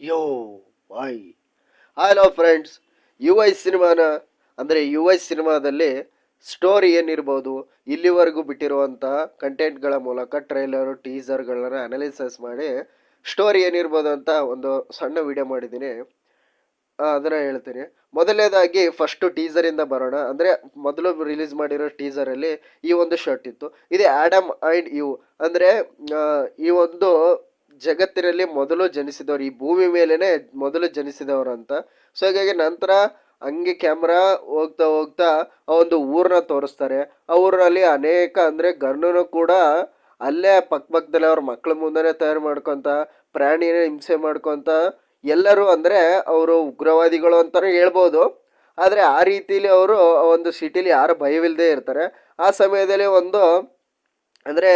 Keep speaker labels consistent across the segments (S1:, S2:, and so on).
S1: ಯೋ ಬಾಯ್. Hello friends, ಯು ಐ ಸಿನಿಮಾನ ಅಂದರೆ ಯು ಐ ಸಿನಿಮಾದಲ್ಲಿ ಸ್ಟೋರಿ ಏನಿರ್ಬೋದು, ಇಲ್ಲಿವರೆಗೂ ಬಿಟ್ಟಿರುವಂತಹ ಕಂಟೆಂಟ್ಗಳ ಮೂಲಕ ಟ್ರೈಲರು ಟೀಸರ್ಗಳನ್ನ ಅನಾಲಿಸಿಸ್ ಮಾಡಿ ಸ್ಟೋರಿ ಏನಿರ್ಬೋದು ಅಂತ ಒಂದು ಸಣ್ಣ ವಿಡಿಯೋ ಮಾಡಿದ್ದೀನಿ. ಅದನ್ನು ಹೇಳ್ತೀನಿ. ಮೊದಲನೇದಾಗಿ ಫಸ್ಟು ಟೀಸರಿಂದ ಬರೋಣ. ಅಂದರೆ ಮೊದಲು ರಿಲೀಸ್ ಮಾಡಿರೋ ಟೀಸರಲ್ಲಿ ಈ ಒಂದು ಶರ್ಟ್ ಇತ್ತು. ಇದು ಆ್ಯಡಮ್ ಆ್ಯಂಡ್ ಇವ್ ಅಂದರೆ ಈ ಒಂದು ಜಗತ್ತಿನಲ್ಲಿ ಮೊದಲು ಜನಿಸಿದವರು, ಈ ಭೂಮಿ ಮೇಲೇನೆ ಮೊದಲು ಜನಿಸಿದವರು ಅಂತ. ಸೊ ಹೀಗಾಗಿ ನಂತರ ಹಂಗೆ ಕ್ಯಾಮ್ರಾ ಹೋಗ್ತಾ ಹೋಗ್ತಾ ಆ ಒಂದು ಊರನ್ನ ತೋರಿಸ್ತಾರೆ. ಆ ಊರಿನಲ್ಲಿ ಅನೇಕ ಅಂದರೆ ಗಂಡನು ಕೂಡ ಅಲ್ಲೇ ಪಕ್ಕದಲ್ಲಿ ಅವ್ರ ಮಕ್ಳ ಮುಂದೆನೇ ತಯಾರು ಮಾಡ್ಕೊತ, ಪ್ರಾಣಿನ ಹಿಂಸೆ ಮಾಡ್ಕೊತ, ಎಲ್ಲರೂ ಅಂದರೆ ಅವರು ಉಗ್ರವಾದಿಗಳು ಅಂತಲೂ ಹೇಳ್ಬೋದು. ಆದರೆ ಆ ರೀತಿಲಿ ಅವರು ಒಂದು ಸಿಟಿಲಿ ಯಾರು ಭಯವಿಲ್ಲದೆ ಇರ್ತಾರೆ. ಆ ಸಮಯದಲ್ಲಿ ಒಂದು ಅಂದರೆ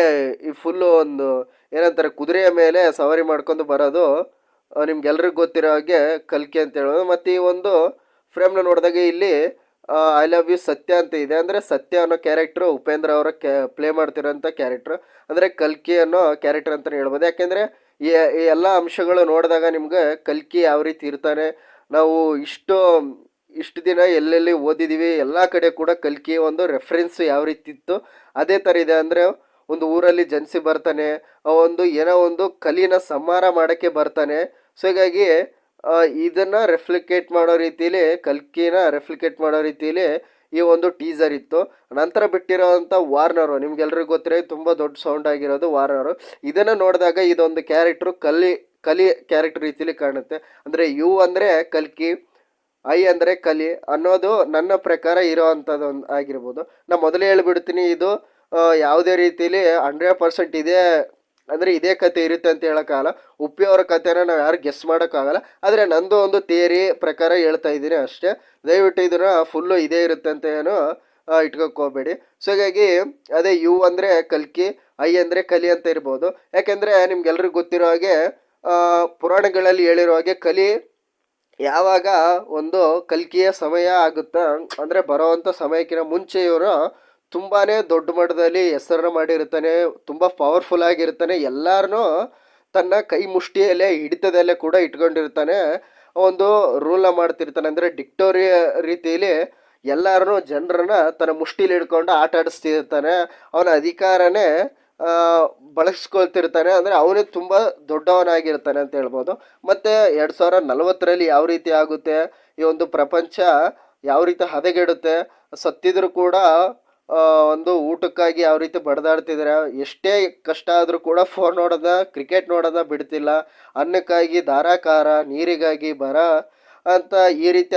S1: ಈ ಫುಲ್ಲು ಒಂದು ಏನಂತಾರೆ, ಕುದುರೆಯ ಮೇಲೆ ಸವಾರಿ ಮಾಡ್ಕೊಂಡು ಬರೋದು ನಿಮ್ಗೆಲ್ರಿಗೂ ಗೊತ್ತಿರೋ ಹಾಗೆ ಕಲ್ಕಿ ಅಂತ ಹೇಳೋದು. ಮತ್ತು ಈ ಒಂದು ಫ್ರೇಮ್ನ ನೋಡಿದಾಗ ಇಲ್ಲಿ ಐ ಲವ್ ಯು ಸತ್ಯ ಅಂತ ಇದೆ. ಅಂದರೆ ಸತ್ಯ ಅನ್ನೋ ಕ್ಯಾರೆಕ್ಟ್ರು ಉಪೇಂದ್ರ ಅವರ ಪ್ಲೇ ಮಾಡ್ತಿರೋಂಥ ಕ್ಯಾರೆಕ್ಟ್ರು, ಅಂದರೆ ಕಲ್ಕಿ ಅನ್ನೋ ಕ್ಯಾರೆಕ್ಟರ್ ಅಂತಲೇ ಹೇಳ್ಬೋದು. ಯಾಕೆಂದರೆ ಈ ಎಲ್ಲ ಅಂಶಗಳು ನೋಡಿದಾಗ ನಿಮ್ಗೆ ಕಲ್ಕಿ ಯಾವ ರೀತಿ ಇರ್ತಾನೆ, ನಾವು ಇಷ್ಟು ದಿನ ಎಲ್ಲೆಲ್ಲಿ ಓದಿದ್ದೀವಿ ಎಲ್ಲ ಕಡೆ ಕೂಡ ಕಲ್ಕಿ ಒಂದು ರೆಫರೆನ್ಸ್ ಯಾವ ರೀತಿ ಇತ್ತು ಅದೇ ಥರ ಇದೆ. ಅಂದರೆ ಒಂದು ಊರಲ್ಲಿ ಜನಿಸಿ ಬರ್ತಾನೆ, ಒಂದು ಏನೋ ಒಂದು ಕಲಿನ ಸಂಹಾರ ಮಾಡೋಕ್ಕೆ ಬರ್ತಾನೆ. ಸೊ ಹೀಗಾಗಿ ಇದನ್ನು ರೆಫ್ಲಿಕೇಟ್ ಮಾಡೋ ರೀತಿಯಲ್ಲಿ, ಕಲ್ಕಿನ ರೆಫ್ಲಿಕೇಟ್ ಮಾಡೋ ರೀತಿಯಲ್ಲಿ ಈ ಒಂದು ಟೀಸರ್ ಇತ್ತು. ನಂತರ ಬಿಟ್ಟಿರೋವಂಥ ವಾರ್ನರು, ನಿಮ್ಗೆಲ್ರಿಗೂ ಗೊತ್ತಿರೋ ತುಂಬ ದೊಡ್ಡ ಸೌಂಡ್ ಆಗಿರೋದು ವಾರ್ನರು. ಇದನ್ನು ನೋಡಿದಾಗ ಇದೊಂದು ಕ್ಯಾರೆಕ್ಟ್ರು ಕಲಿ ಕ್ಯಾರೆಕ್ಟರ್ ರೀತಿಯಲ್ಲಿ ಕಾಣುತ್ತೆ. ಅಂದರೆ ಯು ಅಂದರೆ ಕಲ್ಕಿ, ಐ ಅಂದರೆ ಕಲಿ ಅನ್ನೋದು ನನ್ನ ಪ್ರಕಾರ ಇರೋ ಅಂಥದ್ದು ಆಗಿರ್ಬೋದು. ನಾನು ಮೊದಲೇ ಹೇಳ್ಬಿಡ್ತೀನಿ, ಇದು ಯಾವುದೇ ರೀತಿಯಲ್ಲಿ 100% ಅಂದರೆ ಇದೇ ಕತೆ ಇರುತ್ತೆ ಅಂತ ಹೇಳೋಕ್ಕಾಗಲ್ಲ. ಉಪ್ಪಿ ಅವರ ಕಥೆನ ನಾವು ಯಾರು ಗೆಸ್ ಮಾಡೋಕ್ಕಾಗಲ್ಲ. ಆದರೆ ನಂದು ಒಂದು ಥಿಯರಿ ಪ್ರಕಾರ ಹೇಳ್ತಾ ಇದ್ದೀನಿ ಅಷ್ಟೇ. ದಯವಿಟ್ಟು ಇದನ್ನು ಫುಲ್ಲು ಇದೇ ಇರುತ್ತೆ ಅಂತ ಏನು ಇಟ್ಕೋಕ್ಕೆ ಹೋಗಬೇಡಿ. ಸೊ ಹೀಗಾಗಿ ಅದೇ ಯು ಅಂದರೆ ಕಲ್ಕಿ, ಐ ಅಂದರೆ ಕಲಿ ಅಂತ ಇರ್ಬೋದು. ಯಾಕೆಂದರೆ ನಿಮ್ಗೆಲ್ರಿಗೂ ಗೊತ್ತಿರೋ ಹಾಗೆ ಪುರಾಣಗಳಲ್ಲಿ ಹೇಳಿರೋ ಹಾಗೆ ಕಲಿ ಯಾವಾಗ ಒಂದು ಕಲ್ಕಿಯ ಸಮಯ ಆಗುತ್ತಾ ಅಂದರೆ ಬರೋವಂಥ ಸಮಯಕ್ಕಿಂತ ಮುಂಚೆ ಇವರು ತುಂಬಾ ದೊಡ್ಡ ಮಟ್ಟದಲ್ಲಿ ಹೆಸರನ್ನು ಮಾಡಿರ್ತಾನೆ, ತುಂಬ ಪವರ್ಫುಲ್ ಆಗಿರ್ತಾನೆ, ಎಲ್ಲರನ್ನೂ ತನ್ನ ಕೈ ಮುಷ್ಟಿಯಲ್ಲೇ ಹಿಡಿತದಲ್ಲೇ ಕೂಡ ಇಟ್ಕೊಂಡಿರ್ತಾನೆ. ಒಂದು ರೂಲ್ನ ಮಾಡ್ತಿರ್ತಾನೆ, ಅಂದರೆ ಡಿಕ್ಟೋರಿ ರೀತಿಯಲ್ಲಿ ಎಲ್ಲರನ್ನೂ ಜನರನ್ನ ತನ್ನ ಮುಷ್ಟಿಲಿ ಹಿಡ್ಕೊಂಡು ಆಟ ಆಡಿಸ್ತಿರ್ತಾನೆ. ಅವನ ಅಧಿಕಾರನೇ ಬಳಸ್ಕೊಳ್ತಿರ್ತಾನೆ. ಅಂದರೆ ಅವನೇ ತುಂಬ ದೊಡ್ಡವನಾಗಿರ್ತಾನೆ ಅಂತ ಹೇಳ್ಬೋದು. ಮತ್ತು 2040ರಲ್ಲಿ ಯಾವ ರೀತಿ ಆಗುತ್ತೆ, ಈ ಒಂದು ಪ್ರಪಂಚ ಯಾವ ರೀತಿ ಹದಗೆಡುತ್ತೆ, ಸತ್ತಿದ್ರು ಕೂಡ ಒಂದು ಊಟಕ್ಕಾಗಿ ಯಾವ ರೀತಿ ಬಡ್ದಾಡ್ತಿದ್ದಾರೆ, ಎಷ್ಟೇ ಕಷ್ಟ ಆದರೂ ಕೂಡ ಫೋನ್ ನೋಡೋದ, ಕ್ರಿಕೆಟ್ ನೋಡೋದ ಬಿಡ್ತಿಲ್ಲ, ಅನ್ನಕ್ಕಾಗಿ ಧಾರಾಕಾರ, ನೀರಿಗಾಗಿ ಬರ ಅಂತ ಈ ರೀತಿ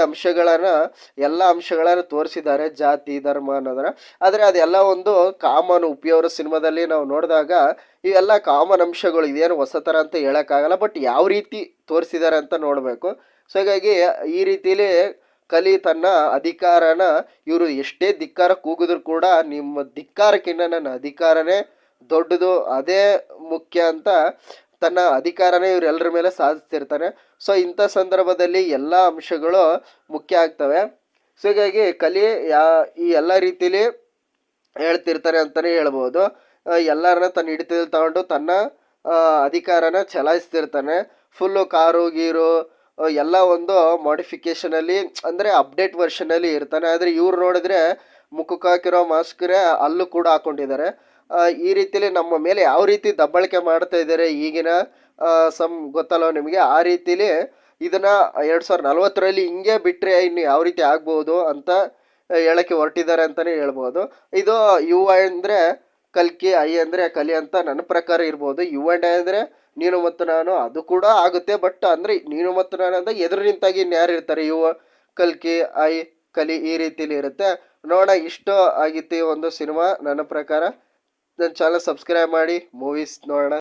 S1: ಎಲ್ಲ ಅಂಶಗಳನ್ನು ತೋರಿಸಿದ್ದಾರೆ, ಜಾತಿ ಧರ್ಮ ಅನ್ನೋದನ್ನು. ಆದರೆ ಅದೆಲ್ಲ ಒಂದು ಕಾಮನ್. ಉಪಿಯವರ ಸಿನಿಮಾದಲ್ಲಿ ನಾವು ನೋಡಿದಾಗ ಇವೆಲ್ಲ ಕಾಮನ್ ಅಂಶಗಳು, ಇದೇನು ಹೊಸ ಥರ ಅಂತ ಹೇಳೋಕ್ಕಾಗಲ್ಲ. ಬಟ್ ಯಾವ ರೀತಿ ತೋರಿಸಿದ್ದಾರೆ ಅಂತ ನೋಡಬೇಕು. ಸೊ ಹೀಗಾಗಿ ಈ ರೀತಿಲಿ ಕಲಿ ತನ್ನ ಅಧಿಕಾರನ, ಇವರು ಎಷ್ಟೇ ಧಿಕ್ಕಾರ ಕೂಗಿದ್ರು ಕೂಡ ನಿಮ್ಮ ಧಿಕ್ಕಾರಕ್ಕಿಂತ ನನ್ನ ಅಧಿಕಾರನೇ ದೊಡ್ಡದು, ಅದೇ ಮುಖ್ಯ ಅಂತ ತನ್ನ ಅಧಿಕಾರನೇ ಇವರೆಲ್ಲರ ಮೇಲೆ ಸಾಧಿಸ್ತಿರ್ತಾನೆ. ಸೊ ಇಂಥ ಸಂದರ್ಭದಲ್ಲಿ ಎಲ್ಲ ಅಂಶಗಳು ಮುಖ್ಯ ಆಗ್ತವೆ. ಸೊ ಹೀಗಾಗಿ ಕಲಿ ಈ ಎಲ್ಲ ರೀತಿಲಿ ಹೇಳ್ತಿರ್ತಾನೆ ಅಂತಲೇ ಹೇಳ್ಬೋದು. ಎಲ್ಲರನ್ನ ತನ್ನ ಹಿಡಿತದಲ್ಲಿ ತಗೊಂಡು ತನ್ನ ಅಧಿಕಾರನ ಚಲಾಯಿಸ್ತಿರ್ತಾನೆ. ಫುಲ್ಲು ಕಾರು ಗೀರು ಎಲ್ಲ ಒಂದು ಮಾಡಿಫಿಕೇಷನಲ್ಲಿ, ಅಂದರೆ ಅಪ್ಡೇಟ್ ವರ್ಷನಲ್ಲಿ ಇರ್ತಾನೆ. ಆದರೆ ಇವ್ರು ನೋಡಿದ್ರೆ ಮುಖಕ್ಕೆ ಹಾಕಿರೋ ಮಾಸ್ಕ್ರೆ ಅಲ್ಲೂ ಕೂಡ ಹಾಕ್ಕೊಂಡಿದ್ದಾರೆ. ಈ ರೀತಿಯಲ್ಲಿ ನಮ್ಮ ಮೇಲೆ ಯಾವ ರೀತಿ ದಬ್ಬಾಳಿಕೆ ಮಾಡ್ತಾ ಇದ್ದಾರೆ ಈಗಿನ ಗೊತ್ತಲ್ಲ ನಿಮಗೆ. ಆ ರೀತಿಲಿ ಇದನ್ನು 2040ರಲ್ಲಿ ಹಿಂಗೆ ಬಿಟ್ಟರೆ ಇನ್ನು ಯಾವ ರೀತಿ ಆಗ್ಬೋದು ಅಂತ ಹೇಳೋಕ್ಕೆ ಹೊರಟಿದ್ದಾರೆ ಅಂತಲೇ ಹೇಳ್ಬೋದು. ಇದು ಯು ಅಂದರೆ ಕಲ್ಕಿ, ಐ ಅಂದರೆ ಕಲಿ ಅಂತ ನನ್ನ ಪ್ರಕಾರ ಇರ್ಬೋದು. ಯು ಆ್ಯಂಡ್ ಐ ಅಂದರೆ ನೀನು ಮತ್ತು ನಾನು, ಅದು ಕೂಡ ಆಗುತ್ತೆ. ಬಟ್ ಅಂದರೆ ನೀನು ಮತ್ತು ನಾನು ಅಂದರೆ ಎದುರು ನಿಂತಾಗಿ ಇನ್ಯಾರು ಇರ್ತಾರೆ, ಯು ಕಲ್ಕಿ, ಐ ಕಲಿ, ಈ ರೀತಿಲಿ ಇರುತ್ತೆ. ನೋಡೋಣ, ಇಷ್ಟು ಆಗಿತ್ತು ಈ ಒಂದು ಸಿನಿಮಾ ನನ್ನ ಪ್ರಕಾರ. ನನ್ನ ಚಾನಲ್ ಸಬ್ಸ್ಕ್ರೈಬ್ ಮಾಡಿ ಮೂವೀಸ್ ನೋಡೋಣ.